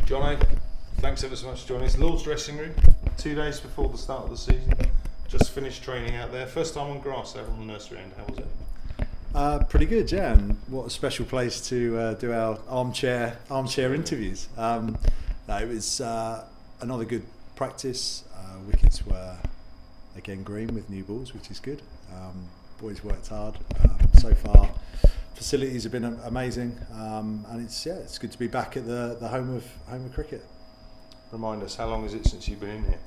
Johnny, thanks ever so much for joining us. Lord's dressing room, 2 days before the start of the season. Just finished training out there. First time on grass out on the nursery end. How was it? Pretty good, yeah. And what a special place to do our armchair interviews. It was another good practice. Wickets were again green with new balls, which is good. Boys worked hard. So far, facilities have been amazing, and it's good to be back at the home of cricket. Remind us, how long is it since you've been in here?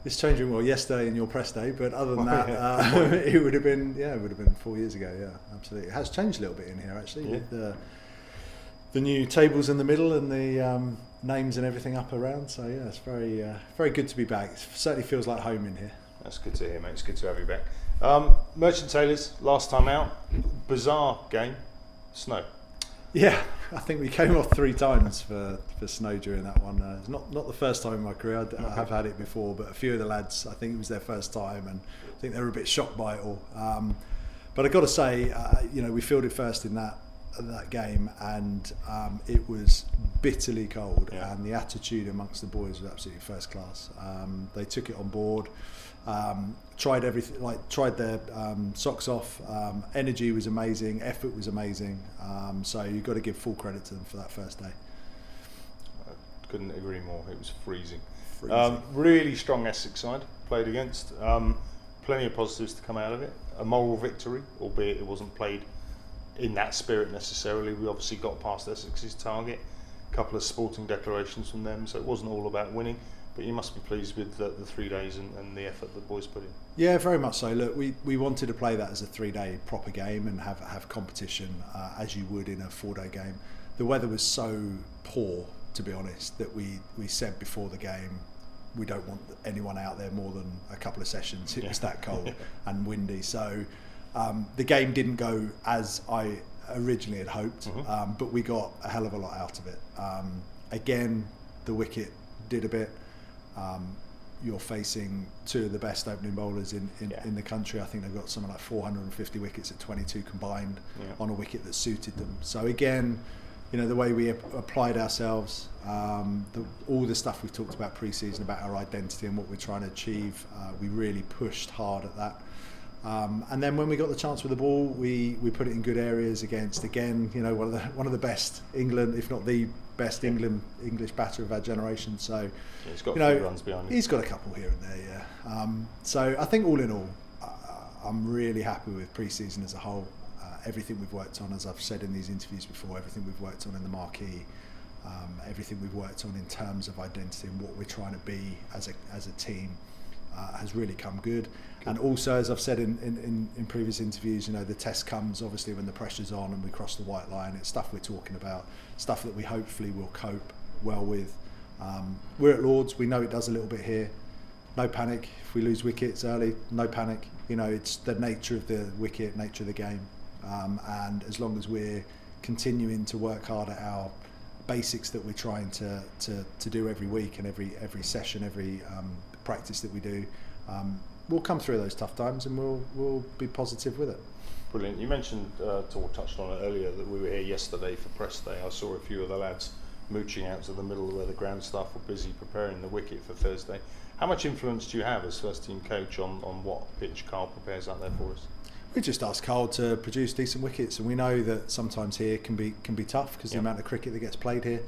This changing room, well, yesterday in your press day, but other than that, it would have been 4 years ago. Yeah, absolutely. It has changed a little bit in here actually, with the new tables in the middle and the names and everything up around. So yeah, it's very good to be back. It certainly feels like home in here. That's good to hear, mate. It's good to have you back. Merchant Taylors, last time out, bizarre game, snow. Yeah, I think we came off 3 times for snow during that one. It's not the first time in my career. I have had it before, but a few of the lads, I think it was their first time, and I think they were a bit shocked by it all. But I've got to say, we fielded first in that game, and it was bitterly cold, and the attitude amongst the boys was absolutely first class. They took it on board. Tried everything, tried their socks off. Energy was amazing, effort was amazing. So you've got to give full credit to them for that first day. I couldn't agree more. It was freezing. Really strong Essex side played against. Plenty of positives to come out of it. A moral victory, albeit it wasn't played in that spirit necessarily. We obviously got past Essex's target. A couple of sporting declarations from them, so it wasn't all about winning. But you must be pleased with the 3 days and the effort the boys put in. Yeah, very much so. Look, we wanted to play that as a 3-day proper game and have competition as you would in a 4-day game. The weather was so poor, to be honest, that we said before the game we don't want anyone out there more than a couple of sessions. It was that cold and windy. So the game didn't go as I originally had hoped, but we got a hell of a lot out of it. Again, the wicket did a bit. You're facing 2 of the best opening bowlers in the country. I think they've got something like 450 wickets at 22 combined on a wicket that suited them. So again, the way we applied ourselves, all the stuff we've talked about pre-season, about our identity and what we're trying to achieve, we really pushed hard at that. And then when we got the chance with the ball, we put it in good areas against, again, one of the best England, if not the best English batter of our generation. So he's got a few runs behind him. He's got a couple here and there, so I think all in all, I'm really happy with pre-season as a whole. Everything we've worked on, as I've said in these interviews before, everything we've worked on in the marquee, everything we've worked on in terms of identity and what we're trying to be as a team, has really come good. And also, as I've said in previous interviews, the test comes obviously when the pressure's on and we cross the white line. It's stuff we're talking about, stuff that we hopefully will cope well with. We're at Lord's, we know it does a little bit here. No panic if we lose wickets early, no panic. It's the nature of the wicket, nature of the game. And as long as we're continuing to work hard at our basics that we're trying to do every week and every session, every practice that we do, we'll come through those tough times and we'll be positive with it. Brilliant. You mentioned, touched on it earlier, that we were here yesterday for press day. I saw a few of the lads mooching out to the middle where the ground staff were busy preparing the wicket for Thursday. How much influence do you have as first team coach on what pitch Carl prepares out there for us? We just ask Carl to produce decent wickets, and we know that sometimes here can be tough because the amount of cricket that gets played here,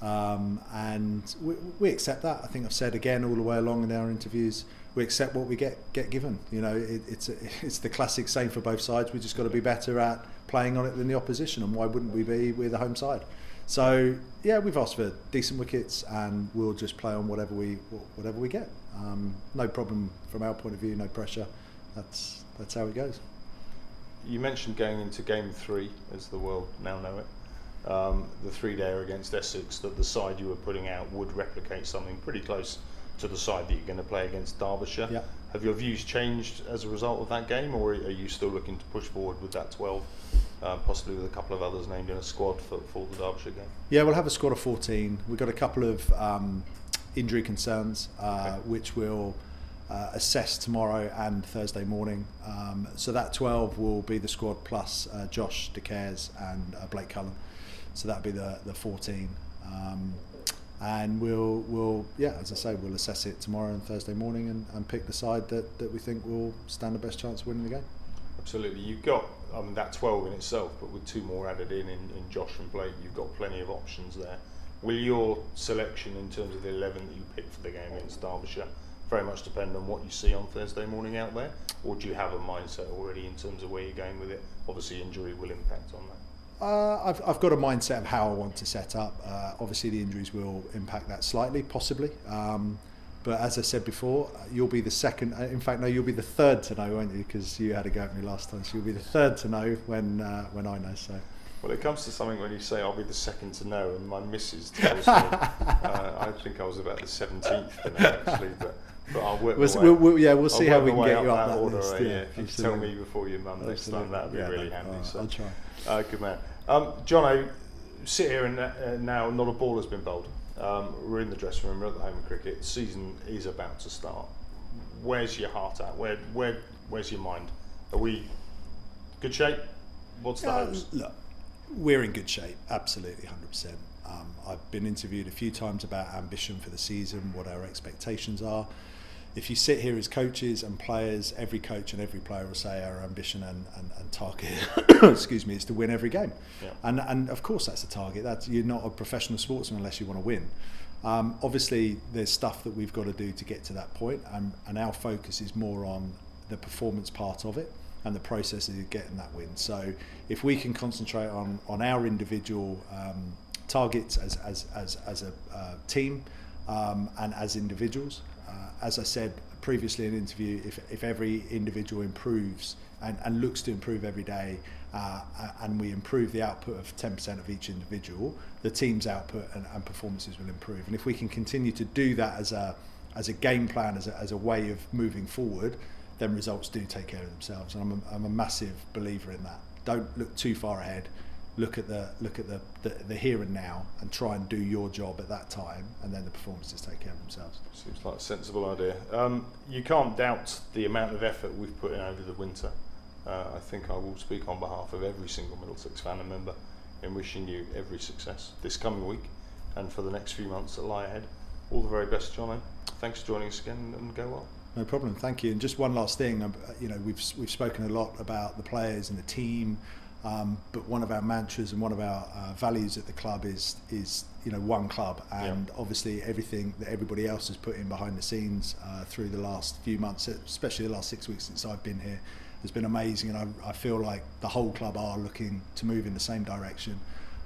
and we accept that. I think I've said again all the way along in our interviews, we accept what we get given. It's the classic saying for both sides. We just got to be better at playing on it than the opposition, and why wouldn't we be? We're the home side. So yeah, we've asked for decent wickets, and we'll just play on whatever we get. No problem from our point of view. No pressure. That's how it goes. You mentioned going into game 3, as the world now know it, the 3-dayer against Essex, that the side you were putting out would replicate something pretty close to the side that you're going to play against Derbyshire. Yeah. Have your views changed as a result of that game, or are you still looking to push forward with that 12, possibly with a couple of others named in a squad for the Derbyshire game? Yeah, we'll have a squad of 14. We've got a couple of injury concerns, which we'll assess tomorrow and Thursday morning. So that 12 will be the squad plus Josh De Caires and Blake Cullen. So that'll be the 14. and we'll as I say, we'll assess it tomorrow and Thursday morning and pick the side that we think will stand the best chance of winning the game. Absolutely. You've got, that 12 in itself, but with 2 more added in Josh and Blake, you've got plenty of options there. Will your selection in terms of the 11 that you pick for the game against Derbyshire very much depend on what you see on Thursday morning out there, or do you have a mindset already in terms of where you're going with it? Obviously injury will impact on that. I've got a mindset of how I want to set up. Obviously the injuries will impact that slightly, possibly. But as I said before, you'll be the second. In fact, no, you'll be the third to know, won't you? Because you had a go at me last time. So you'll be the third to know when I know. So. Well, it comes to something when you say I'll be the second to know, and my missus tells me I think I was about the 17th to know actually, but I'll work. We'll see how we can get you up that order. list. If you tell me before your mum next time, that would be really handy. So I'll try. Good man. Jono, sit here and now not a ball has been bowled. We're in the dressing room, we're at the home of cricket. Season is about to start. Where's your heart at? Where's your mind? Are we good shape? What's the hopes? Look, we're in good shape, absolutely 100%. I've been interviewed a few times about ambition for the season, what our expectations are. If you sit here as coaches and players, every coach and every player will say our ambition and target excuse me, is to win every game. Yeah. And of course that's a target. You're not a professional sportsman unless you want to win. Obviously there's stuff that we've got to do to get to that point, and our focus is more on the performance part of it and the process of getting that win. So if we can concentrate on our individual targets as a team and as individuals, as I said previously in an interview, if every individual improves and looks to improve every day, and we improve the output of 10% of each individual, the team's output and performances will improve. And if we can continue to do that as a game plan, as a way of moving forward, then results do take care of themselves. And I'm a massive believer in that. Don't look too far ahead. Look at the here and now and try and do your job at that time, and then the performances take care of themselves. Seems like a sensible idea. You can't doubt the amount of effort we've put in over the winter. I think I will speak on behalf of every single Middlesex fan and member in wishing you every success this coming week and for the next few months that lie ahead. All the very best, Jono. Thanks for joining us again, and go well. No problem, thank you. And just one last thing, we've spoken a lot about the players and the team, but one of our mantras and one of our values at the club is one club, and obviously everything that everybody else has put in behind the scenes through the last few months, especially the last 6 weeks since I've been here, has been amazing, and I feel like the whole club are looking to move in the same direction.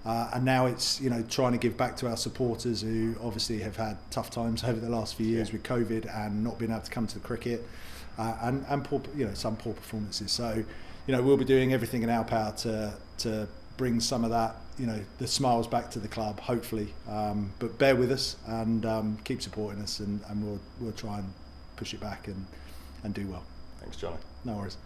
And now it's trying to give back to our supporters who obviously have had tough times over the last few years with COVID and not being able to come to the cricket, and poor, some poor performances. So we'll be doing everything in our power to bring some of that, the smiles back to the club, hopefully. But bear with us and keep supporting us, and we'll try and push it back and do well. Thanks, Johnny. No worries.